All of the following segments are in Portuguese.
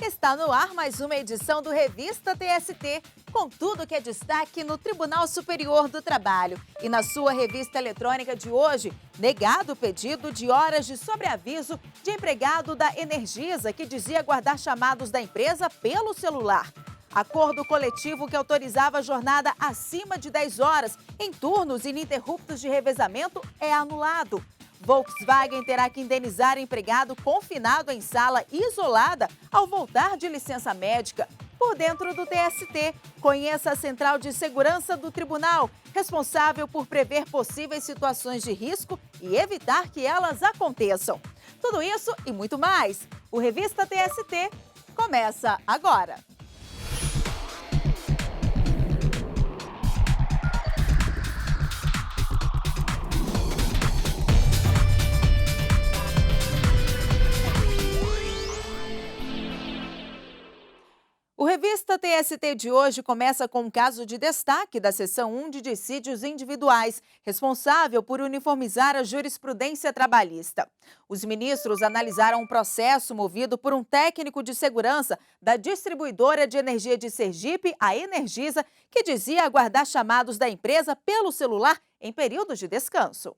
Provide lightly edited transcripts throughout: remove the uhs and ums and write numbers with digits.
Está no ar mais uma edição do Revista TST, com tudo que é destaque no Tribunal Superior do Trabalho. E na sua revista eletrônica de hoje, negado o pedido de horas de sobreaviso de empregado da Energisa, que dizia guardar chamados da empresa pelo celular. Acordo coletivo que autorizava a jornada acima de 10 horas em turnos ininterruptos de revezamento é anulado. Volkswagen terá que indenizar empregado confinado em sala isolada ao voltar de licença médica. Por dentro do TST, conheça a Central de Segurança do Tribunal, responsável por prever possíveis situações de risco e evitar que elas aconteçam. Tudo isso e muito mais. O Revista TST começa agora. O Revista TST de hoje começa com um caso de destaque da Seção 1 de Dissídios Individuais, responsável por uniformizar a jurisprudência trabalhista. Os ministros analisaram um processo movido por um técnico de segurança da distribuidora de energia de Sergipe, a Energisa, que dizia aguardar chamados da empresa pelo celular em períodos de descanso.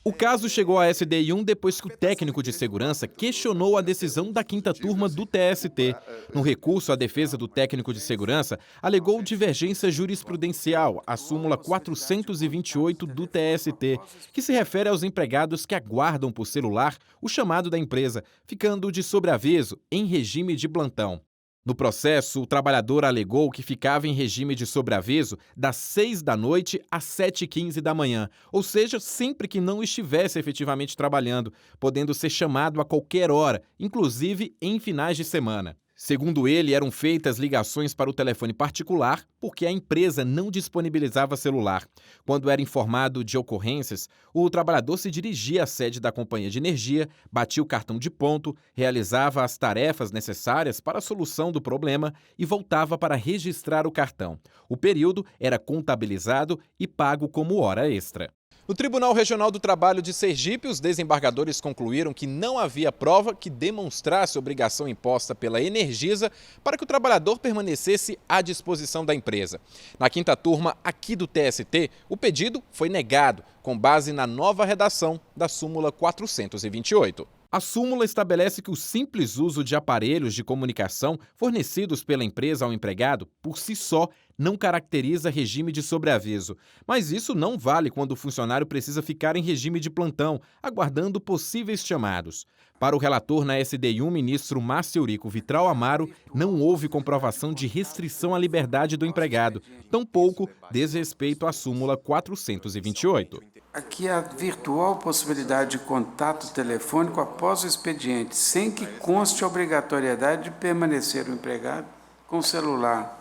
O caso chegou à SDI1 depois que o técnico de segurança questionou a decisão da quinta turma do TST. No recurso, a defesa do técnico de segurança alegou divergência jurisprudencial, a súmula 428 do TST, que se refere aos empregados que aguardam por celular o chamado da empresa, ficando de sobreaviso em regime de plantão. No processo, o trabalhador alegou que ficava em regime de sobreaviso das 6 da noite às 7h15 da manhã, ou seja, sempre que não estivesse efetivamente trabalhando, podendo ser chamado a qualquer hora, inclusive em finais de semana. Segundo ele, eram feitas ligações para o telefone particular porque a empresa não disponibilizava celular. Quando era informado de ocorrências, o trabalhador se dirigia à sede da companhia de energia, batia o cartão de ponto, realizava as tarefas necessárias para a solução do problema e voltava para registrar o cartão. O período era contabilizado e pago como hora extra. No Tribunal Regional do Trabalho de Sergipe, os desembargadores concluíram que não havia prova que demonstrasse a obrigação imposta pela Energisa para que o trabalhador permanecesse à disposição da empresa. Na quinta turma aqui do TST, o pedido foi negado, com base na nova redação da súmula 428. A súmula estabelece que o simples uso de aparelhos de comunicação fornecidos pela empresa ao empregado, por si só, não caracteriza regime de sobreaviso. Mas isso não vale quando o funcionário precisa ficar em regime de plantão, aguardando possíveis chamados. Para o relator na SDI1, ministro Márcio Eurico Vitral Amaro, não houve comprovação de restrição à liberdade do empregado, tampouco desrespeito à súmula 428. Aqui a virtual possibilidade de contato telefônico após o expediente, sem que conste a obrigatoriedade de permanecer o empregado com o celular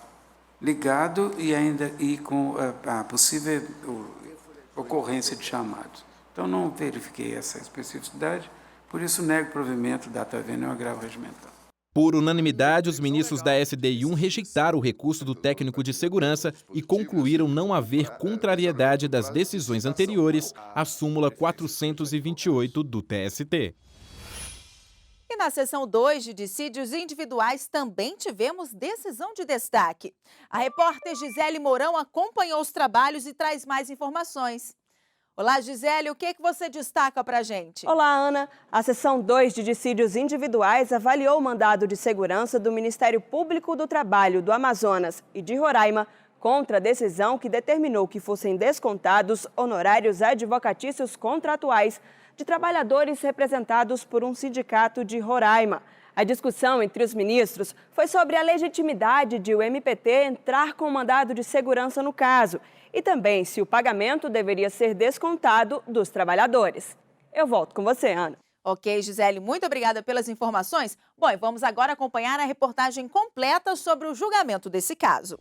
ligado e com a possível ocorrência de chamados. Então não verifiquei essa especificidade, por isso nego o provimento data vênia ou agravo regimental. Por unanimidade, os ministros da SDI1 rejeitaram o recurso do técnico de segurança e concluíram não haver contrariedade das decisões anteriores à súmula 428 do TST. E na seção 2 de dissídios individuais também tivemos decisão de destaque. A repórter Gisele Mourão acompanhou os trabalhos e traz mais informações. Olá, Gisele, o que você destaca para a gente? Olá, Ana. A seção 2 de dissídios individuais avaliou o mandado de segurança do Ministério Público do Trabalho do Amazonas e de Roraima contra a decisão que determinou que fossem descontados honorários advocatícios contratuais de trabalhadores representados por um sindicato de Roraima. A discussão entre os ministros foi sobre a legitimidade de o MPT entrar com o mandado de segurança no caso e também se o pagamento deveria ser descontado dos trabalhadores. Eu volto com você, Ana. Ok, Gisele, muito obrigada pelas informações. Bom, e vamos agora acompanhar a reportagem completa sobre o julgamento desse caso.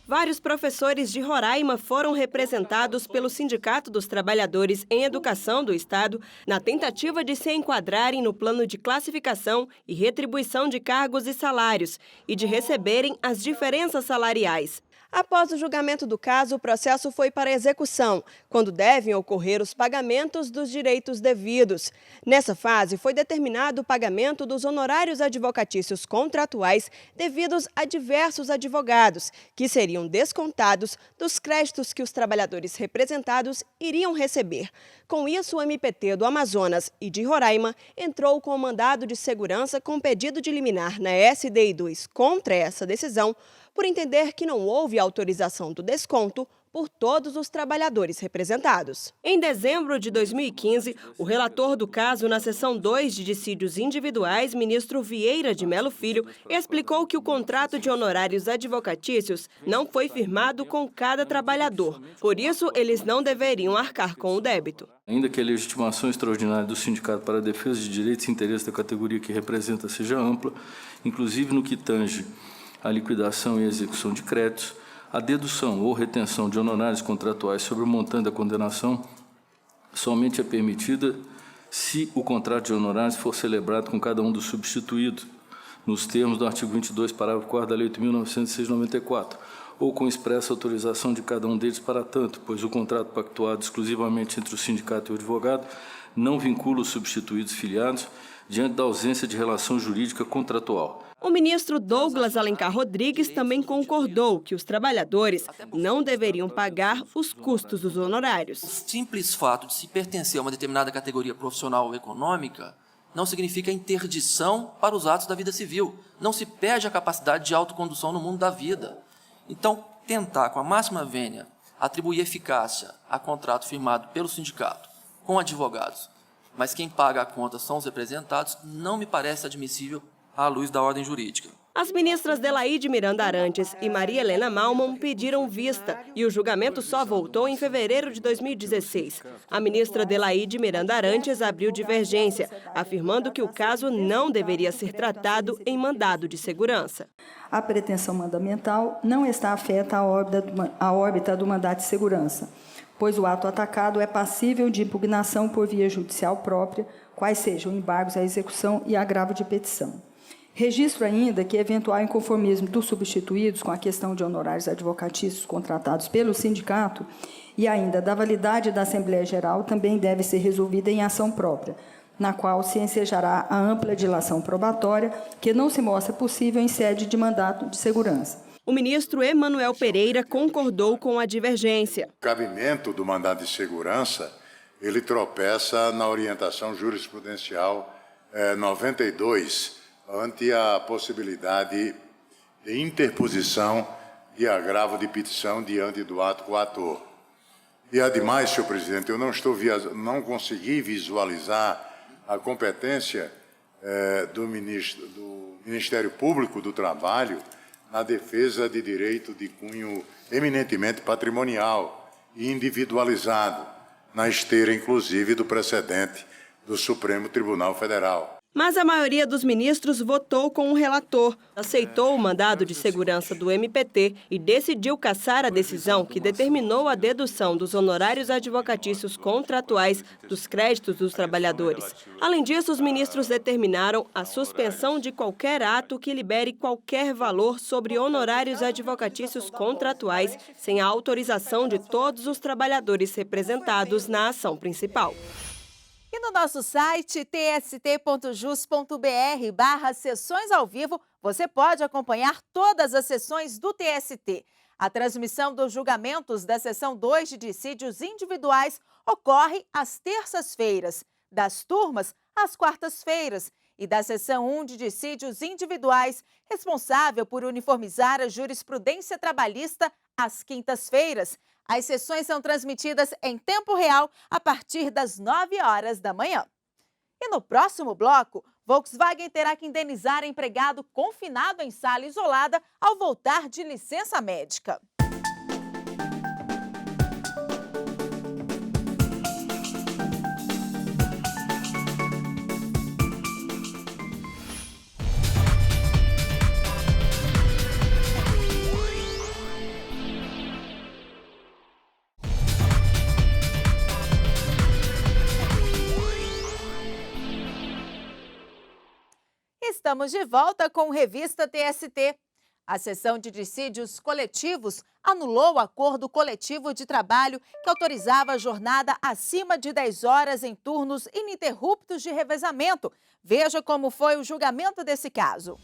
Vários professores de Roraima foram representados pelo Sindicato dos Trabalhadores em Educação do Estado na tentativa de se enquadrarem no plano de classificação e retribuição de cargos e salários e de receberem as diferenças salariais. Após o julgamento do caso, o processo foi para execução, quando devem ocorrer os pagamentos dos direitos devidos. Nessa fase, foi determinado o pagamento dos honorários advocatícios contratuais devidos a diversos advogados, que seriam descontados dos créditos que os trabalhadores representados iriam receber. Com isso, o MPT do Amazonas e de Roraima entrou com o mandado de segurança com pedido de liminar na SDI 2 contra essa decisão, por entender que não houve autorização do desconto por todos os trabalhadores representados. Em dezembro de 2015, o relator do caso na seção 2 de dissídios individuais, ministro Vieira de Melo Filho, explicou que o contrato de honorários advocatícios não foi firmado com cada trabalhador. Por isso, eles não deveriam arcar com o débito. Ainda que a legitimação extraordinária do sindicato para a defesa de direitos e interesses da categoria que representa seja ampla, inclusive no que tange a liquidação e execução de créditos, a dedução ou retenção de honorários contratuais sobre o montante da condenação somente é permitida se o contrato de honorários for celebrado com cada um dos substituídos, nos termos do artigo 22, parágrafo 4º da Lei 8.906/94, ou com expressa autorização de cada um deles para tanto, pois o contrato pactuado exclusivamente entre o sindicato e o advogado não vincula os substituídos filiados diante da ausência de relação jurídica contratual. O ministro Douglas Alencar Rodrigues também concordou que os trabalhadores não deveriam pagar os custos dos honorários. O simples fato de se pertencer a uma determinada categoria profissional ou econômica não significa interdição para os atos da vida civil. Não se perde a capacidade de autocondução no mundo da vida. Então, tentar, com a máxima vênia, atribuir eficácia a contrato firmado pelo sindicato com advogados, mas quem paga a conta são os representados, não me parece admissível à luz da ordem jurídica. As ministras Delaide Miranda Arantes e Maria Helena Malman pediram vista e o julgamento só voltou em fevereiro de 2016. A ministra Delaide Miranda Arantes abriu divergência, afirmando que o caso não deveria ser tratado em mandado de segurança. A pretensão mandamental não está afeta à órbita do mandado de segurança, pois o ato atacado é passível de impugnação por via judicial própria, quais sejam embargos à execução e agravo de petição. Registro ainda que eventual inconformismo dos substituídos com a questão de honorários advocatícios contratados pelo sindicato e ainda da validade da Assembleia Geral também deve ser resolvida em ação própria, na qual se ensejará a ampla dilação probatória que não se mostra possível em sede de mandato de segurança. O ministro Emanuel Pereira concordou com a divergência. O cabimento do mandado de segurança, ele tropeça na orientação jurisprudencial 92, ante a possibilidade de interposição de agravo de petição diante do ato coator. E, ademais, senhor presidente, eu não consegui visualizar a competência do Ministério Público do Trabalho na defesa de direito de cunho eminentemente patrimonial e individualizado, na esteira, inclusive, do precedente do Supremo Tribunal Federal. Mas a maioria dos ministros votou com o relator, aceitou o mandado de segurança do MPT e decidiu cassar a decisão que determinou a dedução dos honorários advocatícios contratuais dos créditos dos trabalhadores. Além disso, os ministros determinaram a suspensão de qualquer ato que libere qualquer valor sobre honorários advocatícios contratuais sem a autorização de todos os trabalhadores representados na ação principal. E no nosso site tst.jus.br/sessões ao vivo, você pode acompanhar todas as sessões do TST. A transmissão dos julgamentos da Seção 2 de dissídios individuais ocorre às terças-feiras, das turmas às quartas-feiras e da Seção 1 de dissídios individuais, responsável por uniformizar a jurisprudência trabalhista, às quintas-feiras. As sessões são transmitidas em tempo real a partir das 9 horas da manhã. E no próximo bloco, Volkswagen terá que indenizar empregado confinado em sala isolada ao voltar de licença médica. Estamos de volta com Revista TST. A seção de dissídios coletivos anulou o acordo coletivo de trabalho que autorizava a jornada acima de 10 horas em turnos ininterruptos de revezamento. Veja como foi o julgamento desse caso.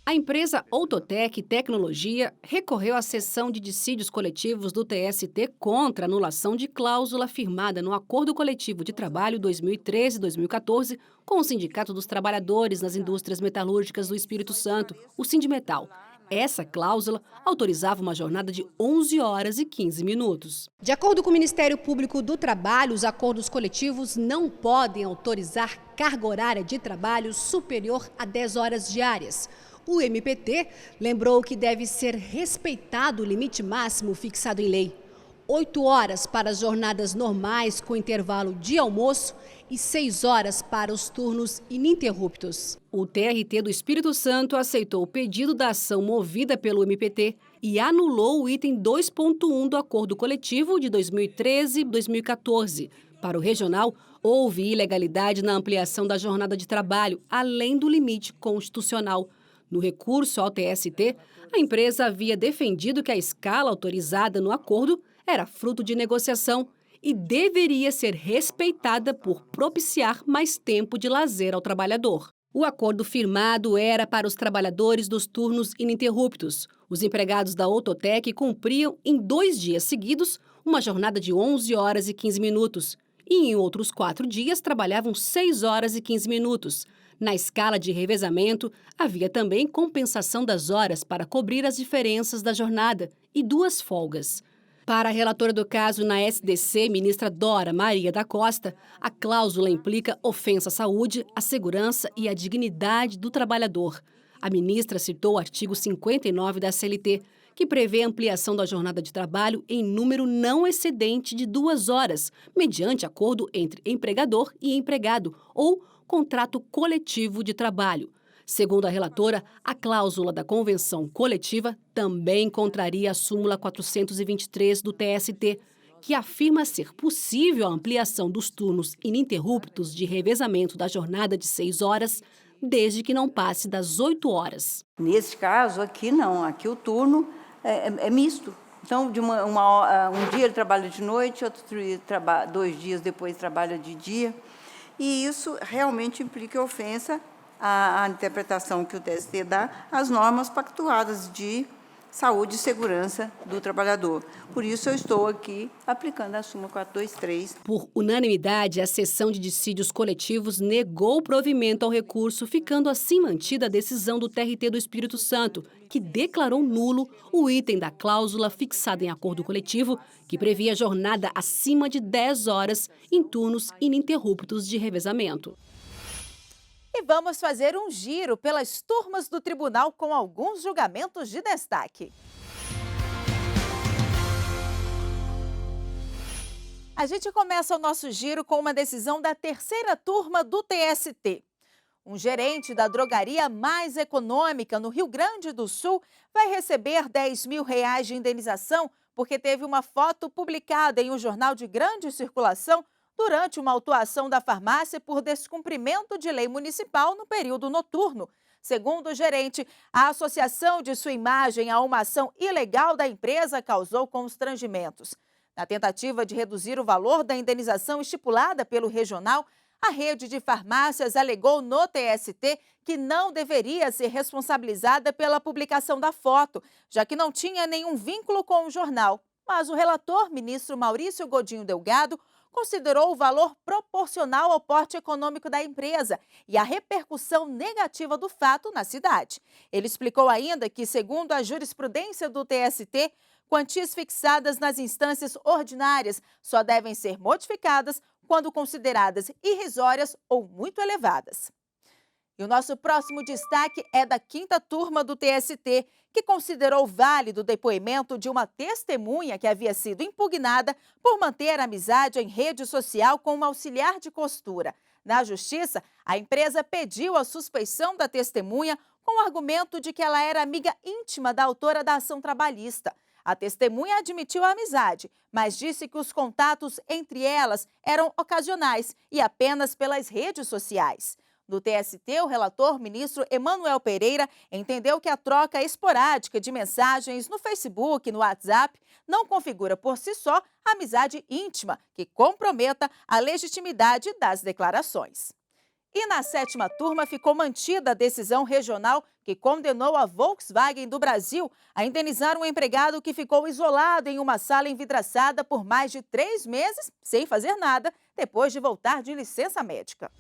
A empresa Outotec Tecnologia recorreu à seção de dissídios coletivos do TST contra a anulação de cláusula firmada no Acordo Coletivo de Trabalho 2013-2014 com o Sindicato dos Trabalhadores nas Indústrias Metalúrgicas do Espírito Santo, o Sindimetal. Essa cláusula autorizava uma jornada de 11 horas e 15 minutos. De acordo com o Ministério Público do Trabalho, os acordos coletivos não podem autorizar carga horária de trabalho superior a 10 horas diárias. O MPT lembrou que deve ser respeitado o limite máximo fixado em lei. 8 horas para as jornadas normais com intervalo de almoço e 6 horas para os turnos ininterruptos. O TRT do Espírito Santo aceitou o pedido da ação movida pelo MPT e anulou o item 2.1 do Acordo Coletivo de 2013-2014. Para o regional, houve ilegalidade na ampliação da jornada de trabalho, além do limite constitucional. No recurso ao TST, a empresa havia defendido que a escala autorizada no acordo era fruto de negociação e deveria ser respeitada por propiciar mais tempo de lazer ao trabalhador. O acordo firmado era para os trabalhadores dos turnos ininterruptos. Os empregados da Outotec cumpriam em 2 dias seguidos uma jornada de 11 horas e 15 minutos e em outros 4 dias trabalhavam 6 horas e 15 minutos. Na escala de revezamento, havia também compensação das horas para cobrir as diferenças da jornada e 2 folgas. Para a relatora do caso na SDC, ministra Dora Maria da Costa, a cláusula implica ofensa à saúde, à segurança e à dignidade do trabalhador. A ministra citou o artigo 59 da CLT, que prevê a ampliação da jornada de trabalho em número não excedente de 2 horas, mediante acordo entre empregador e empregado ou contrato coletivo de trabalho. Segundo a relatora, a cláusula da convenção coletiva também contraria a súmula 423 do TST, que afirma ser possível a ampliação dos turnos ininterruptos de revezamento da jornada de 6 horas, desde que não passe das 8 horas. Nesse caso, aqui não. Aqui o turno é misto. Então, um dia ele trabalha de noite, 2 dias depois trabalha de dia. E isso realmente implica ofensa à interpretação que o TST dá às normas pactuadas de saúde e segurança do trabalhador. Por isso, eu estou aqui aplicando a súmula 423. Por unanimidade, a seção de dissídios coletivos negou o provimento ao recurso, ficando assim mantida a decisão do TRT do Espírito Santo, que declarou nulo o item da cláusula fixada em acordo coletivo, que previa jornada acima de 10 horas em turnos ininterruptos de revezamento. E vamos fazer um giro pelas turmas do tribunal com alguns julgamentos de destaque. A gente começa o nosso giro com uma decisão da 3ª turma do TST. Um gerente da drogaria mais econômica no Rio Grande do Sul vai receber R$10 mil de indenização porque teve uma foto publicada em um jornal de grande circulação durante uma autuação da farmácia por descumprimento de lei municipal no período noturno. Segundo o gerente, a associação de sua imagem a uma ação ilegal da empresa causou constrangimentos. Na tentativa de reduzir o valor da indenização estipulada pelo regional, a rede de farmácias alegou no TST que não deveria ser responsabilizada pela publicação da foto, já que não tinha nenhum vínculo com o jornal. Mas o relator, ministro Maurício Godinho Delgado, considerou o valor proporcional ao porte econômico da empresa e a repercussão negativa do fato na cidade. Ele explicou ainda que, segundo a jurisprudência do TST, quantias fixadas nas instâncias ordinárias só devem ser modificadas quando consideradas irrisórias ou muito elevadas. E o nosso próximo destaque é da 5ª turma do TST, que considerou válido o depoimento de uma testemunha que havia sido impugnada por manter amizade em rede social com uma auxiliar de costura. Na Justiça, a empresa pediu a suspeição da testemunha com o argumento de que ela era amiga íntima da autora da ação trabalhista. A testemunha admitiu a amizade, mas disse que os contatos entre elas eram ocasionais e apenas pelas redes sociais. No TST, o relator, ministro Emanuel Pereira, entendeu que a troca esporádica de mensagens no Facebook e no WhatsApp não configura por si só amizade íntima que comprometa a legitimidade das declarações. E na 7ª turma ficou mantida a decisão regional que condenou a Volkswagen do Brasil a indenizar um empregado que ficou isolado em uma sala envidraçada por mais de 3 meses, sem fazer nada, depois de voltar de licença médica.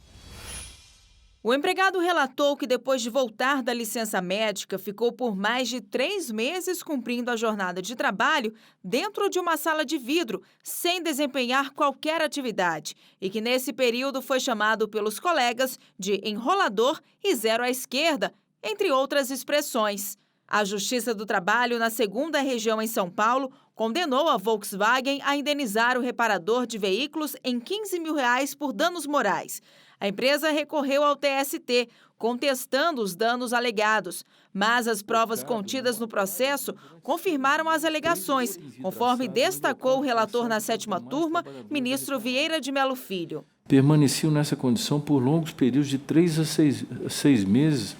O empregado relatou que depois de voltar da licença médica, ficou por mais de 3 meses cumprindo a jornada de trabalho dentro de uma sala de vidro, sem desempenhar qualquer atividade, e que nesse período foi chamado pelos colegas de enrolador e zero à esquerda, entre outras expressões. A Justiça do Trabalho, na 2ª Região em São Paulo, condenou a Volkswagen a indenizar o reparador de veículos em R$ 15 mil por danos morais. A empresa recorreu ao TST, contestando os danos alegados, mas as provas contidas no processo confirmaram as alegações, conforme destacou o relator na 7ª turma, ministro Vieira de Mello Filho. Permaneciam nessa condição por longos períodos de 3 a 6 meses,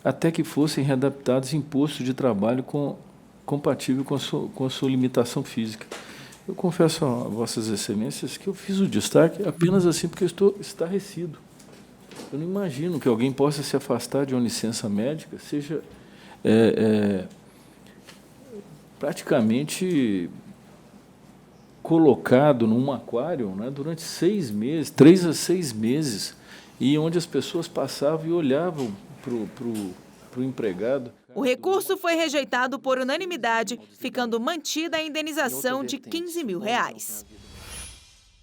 até que fossem readaptados em posto de trabalho compatível com a sua limitação física. Eu confesso a Vossas Excelências que eu fiz o destaque apenas assim porque eu estou estarrecido. Eu não imagino que alguém possa se afastar de uma licença médica, seja praticamente colocado num aquário, né, durante 6 meses, 3 a 6 meses, e onde as pessoas passavam e olhavam para o empregado. O recurso foi rejeitado por unanimidade, ficando mantida a indenização de R$ 15 mil.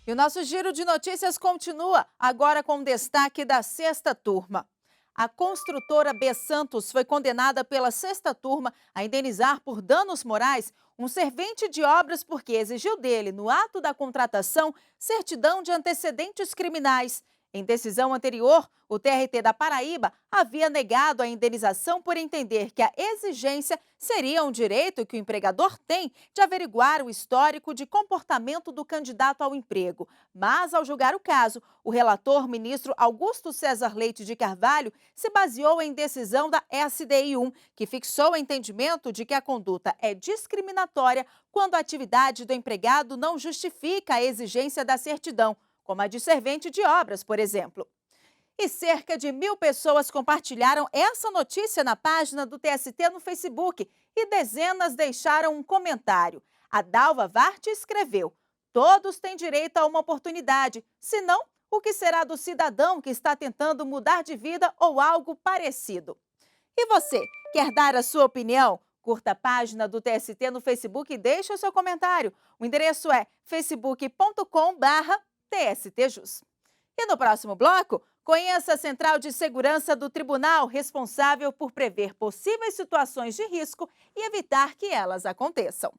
E o nosso giro de notícias continua, agora com destaque da 6ª turma. A construtora B Santos foi condenada pela 6ª turma a indenizar por danos morais um servente de obras porque exigiu dele, no ato da contratação, certidão de antecedentes criminais. Em decisão anterior, o TRT da Paraíba havia negado a indenização por entender que a exigência seria um direito que o empregador tem de averiguar o histórico de comportamento do candidato ao emprego. Mas, ao julgar o caso, o relator, ministro Augusto César Leite de Carvalho, se baseou em decisão da SDI1, que fixou o entendimento de que a conduta é discriminatória quando a atividade do empregado não justifica a exigência da certidão, como a de servente de obras, por exemplo. E cerca de 1.000 pessoas compartilharam essa notícia na página do TST no Facebook e dezenas deixaram um comentário. A Dalva Varte escreveu: todos têm direito a uma oportunidade, senão, o que será do cidadão que está tentando mudar de vida ou algo parecido? E você, quer dar a sua opinião? Curta a página do TST no Facebook e deixe o seu comentário. O endereço é facebook.com/TSTJus. E no próximo bloco, conheça a Central de Segurança do Tribunal, responsável por prever possíveis situações de risco e evitar que elas aconteçam.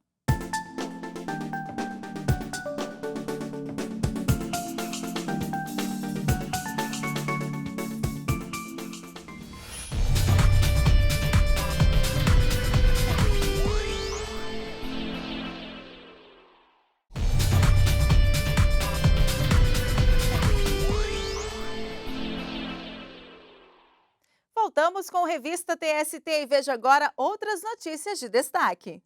Voltamos com Revista TST e veja agora outras notícias de destaque.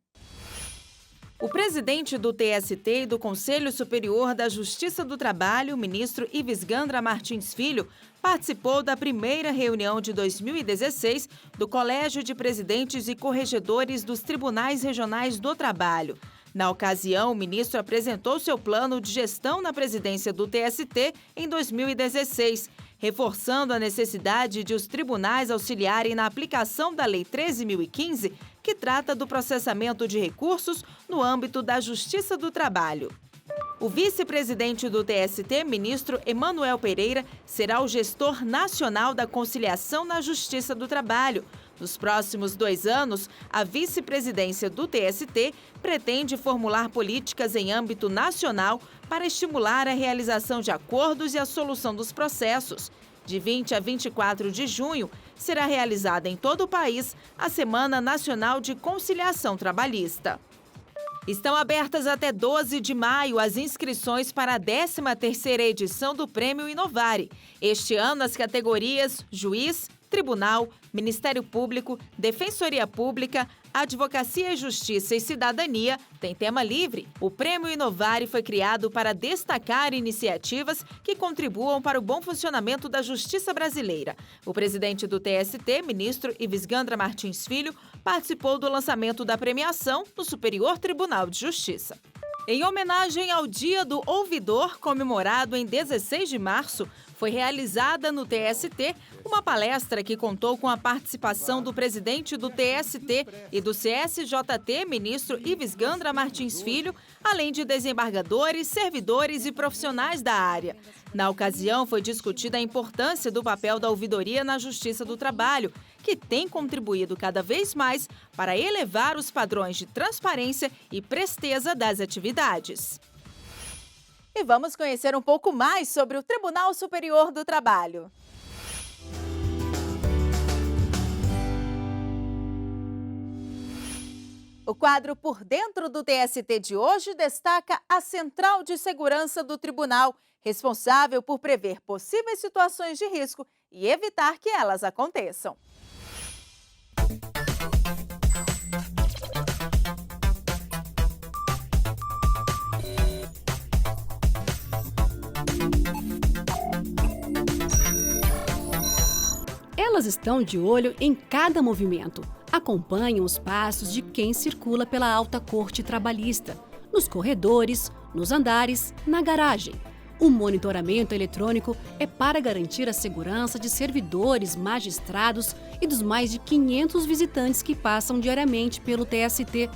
O presidente do TST e do Conselho Superior da Justiça do Trabalho, o ministro Ives Gandra Martins Filho, participou da primeira reunião de 2016 do Colégio de Presidentes e Corregedores dos Tribunais Regionais do Trabalho. Na ocasião, o ministro apresentou seu plano de gestão na presidência do TST em 2016, reforçando a necessidade de os tribunais auxiliarem na aplicação da Lei 13.015, que trata do processamento de recursos no âmbito da Justiça do Trabalho. O vice-presidente do TST, ministro Emanuel Pereira, será o gestor nacional da conciliação na Justiça do Trabalho. Nos próximos 2 anos, a vice-presidência do TST pretende formular políticas em âmbito nacional para estimular a realização de acordos e a solução dos processos. De 20 a 24 de junho, será realizada em todo o país a Semana Nacional de Conciliação Trabalhista. Estão abertas até 12 de maio as inscrições para a 13ª edição do Prêmio Inovare. Este ano, as categorias Juiz, Tribunal, Ministério Público, Defensoria Pública, Advocacia e Justiça e Cidadania têm tema livre. O Prêmio Inovare foi criado para destacar iniciativas que contribuam para o bom funcionamento da justiça brasileira. O presidente do TST, ministro Ivisgandra Martins Filho, participou do lançamento da premiação no Superior Tribunal de Justiça. Em homenagem ao Dia do Ouvidor, comemorado em 16 de março, foi realizada no TST uma palestra que contou com a participação do presidente do TST e do CSJT, ministro Ivisgandra Martins Filho, além de desembargadores, servidores e profissionais da área. Na ocasião, foi discutida a importância do papel da ouvidoria na Justiça do Trabalho, que tem contribuído cada vez mais para elevar os padrões de transparência e presteza das atividades. E vamos conhecer um pouco mais sobre o Tribunal Superior do Trabalho. O quadro Por Dentro do TST de hoje destaca a Central de Segurança do Tribunal, responsável por prever possíveis situações de risco e evitar que elas aconteçam. Elas estão de olho em cada movimento. Acompanham os passos de quem circula pela alta corte trabalhista, nos corredores, nos andares, na garagem. O monitoramento eletrônico é para garantir a segurança de servidores, magistrados e dos mais de 500 visitantes que passam diariamente pelo TST.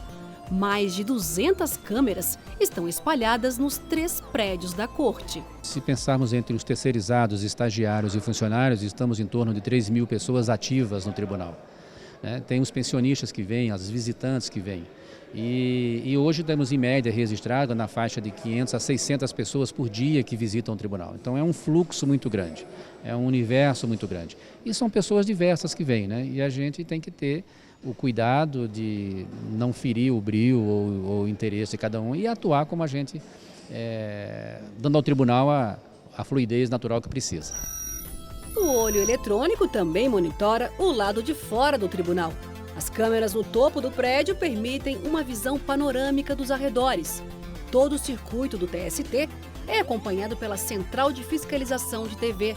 Mais de 200 câmeras estão espalhadas nos 3 prédios da corte. Se pensarmos entre os terceirizados, estagiários e funcionários, estamos em torno de 3.000 pessoas ativas no tribunal. Tem os pensionistas que vêm, as visitantes que vêm. E hoje temos em média registrado na faixa de 500 a 600 pessoas por dia que visitam o tribunal. Então é um fluxo muito grande, é um universo muito grande. E são pessoas diversas que vêm, e a gente tem que ter o cuidado de não ferir o brio ou o interesse de cada um e atuar como a gente, dando ao tribunal a fluidez natural que precisa. O olho eletrônico também monitora o lado de fora do tribunal. As câmeras no topo do prédio permitem uma visão panorâmica dos arredores. Todo o circuito do TST é acompanhado pela Central de Fiscalização de TV.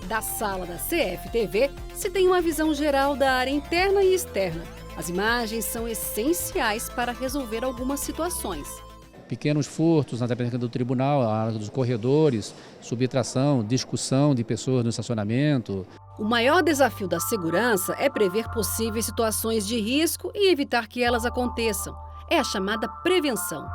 Da sala da CFTV se tem uma visão geral da área interna e externa. As imagens são essenciais para resolver algumas situações. Pequenos furtos na dependência do tribunal, a área dos corredores, subtração, discussão de pessoas no estacionamento. O maior desafio da segurança é prever possíveis situações de risco e evitar que elas aconteçam. É a chamada prevenção.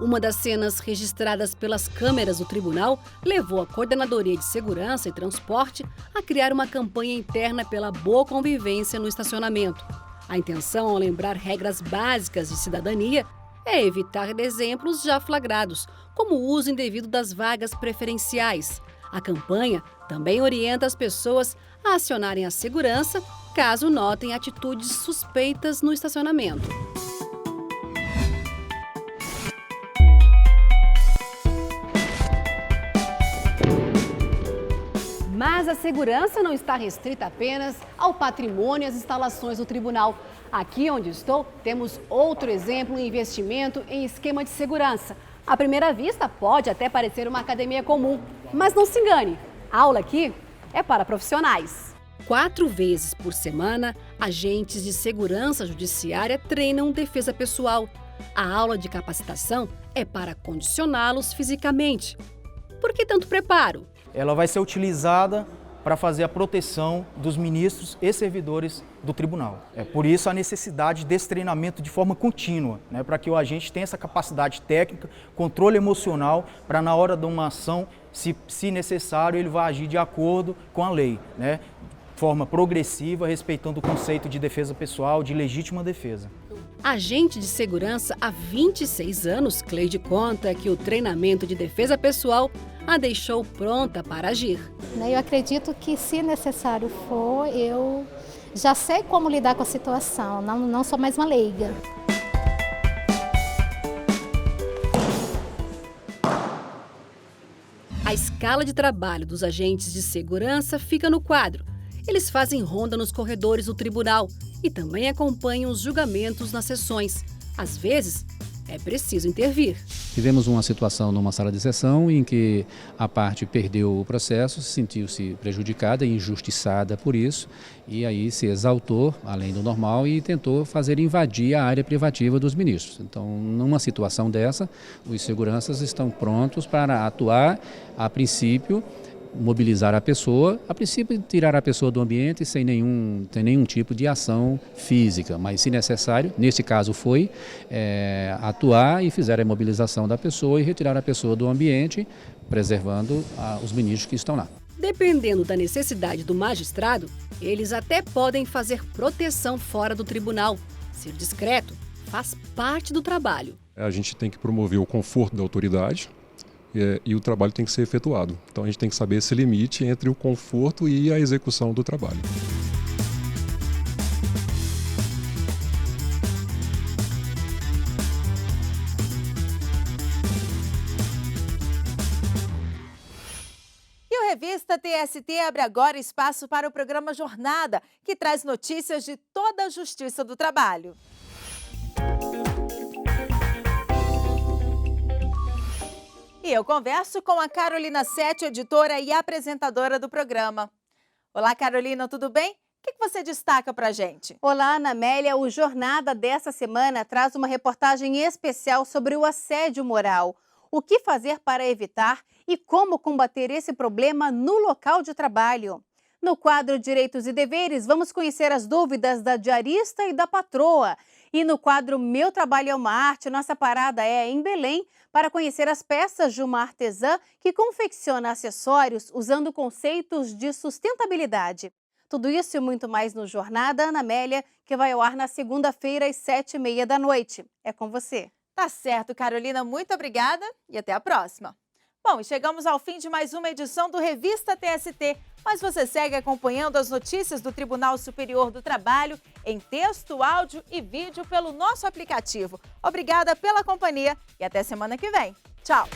Uma das cenas registradas pelas câmeras do tribunal levou a Coordenadoria de Segurança e Transporte a criar uma campanha interna pela boa convivência no estacionamento. A intenção, ao lembrar regras básicas de cidadania, é evitar exemplos já flagrados, como o uso indevido das vagas preferenciais. A campanha também orienta as pessoas a acionarem a segurança caso notem atitudes suspeitas no estacionamento. Mas a segurança não está restrita apenas ao patrimônio e às instalações do tribunal. Aqui onde estou, temos outro exemplo em investimento em esquema de segurança. À primeira vista, pode até parecer uma academia comum, mas não se engane, a aula aqui é para profissionais. 4 vezes por semana, agentes de segurança judiciária treinam defesa pessoal. A aula de capacitação é para condicioná-los fisicamente. Por que tanto preparo? Ela vai ser utilizada para fazer a proteção dos ministros e servidores do tribunal. É por isso a necessidade desse treinamento de forma contínua, para que o agente tenha essa capacidade técnica, controle emocional, para na hora de uma ação, se necessário, ele vai agir de acordo com a lei, de forma progressiva, respeitando o conceito de defesa pessoal, de legítima defesa. Agente de segurança há 26 anos, Cleide conta que o treinamento de defesa pessoal a deixou pronta para agir. Eu acredito que, se necessário for, eu já sei como lidar com a situação, não sou mais uma leiga. A escala de trabalho dos agentes de segurança fica no quadro. Eles fazem ronda nos corredores do tribunal e também acompanham os julgamentos nas sessões. Às vezes, é preciso intervir. Tivemos uma situação numa sala de sessão em que a parte perdeu o processo, sentiu-se prejudicada e injustiçada por isso, e aí se exaltou, além do normal, e tentou fazer invadir a área privativa dos ministros. Então, numa situação dessa, os seguranças estão prontos para atuar, a princípio, mobilizar a pessoa, a princípio tirar a pessoa do ambiente sem nenhum tipo de ação física, mas se necessário, nesse caso foi, atuar e fizer a imobilização da pessoa e retirar a pessoa do ambiente, preservando os ministros que estão lá. Dependendo da necessidade do magistrado, eles até podem fazer proteção fora do tribunal. Ser discreto faz parte do trabalho. A gente tem que promover o conforto da autoridade, e o trabalho tem que ser efetuado. Então a gente tem que saber esse limite entre o conforto e a execução do trabalho. E o Revista TST abre agora espaço para o programa Jornada, que traz notícias de toda a Justiça do Trabalho. E eu converso com a Carolina Sete, editora e apresentadora do programa. Olá, Carolina, tudo bem? O que você destaca para a gente? Olá, Ana Amélia. O Jornada dessa semana traz uma reportagem especial sobre o assédio moral. O que fazer para evitar e como combater esse problema no local de trabalho. No quadro Direitos e Deveres, vamos conhecer as dúvidas da diarista e da patroa. E no quadro Meu Trabalho é uma Arte, nossa parada é em Belém, para conhecer as peças de uma artesã que confecciona acessórios usando conceitos de sustentabilidade. Tudo isso e muito mais no Jornada, Ana Amélia, que vai ao ar na segunda-feira às 7h30 da noite. É com você. Tá certo, Carolina. Muito obrigada e até a próxima. Bom, e chegamos ao fim de mais uma edição do Revista TST, mas você segue acompanhando as notícias do Tribunal Superior do Trabalho em texto, áudio e vídeo pelo nosso aplicativo. Obrigada pela companhia e até semana que vem. Tchau!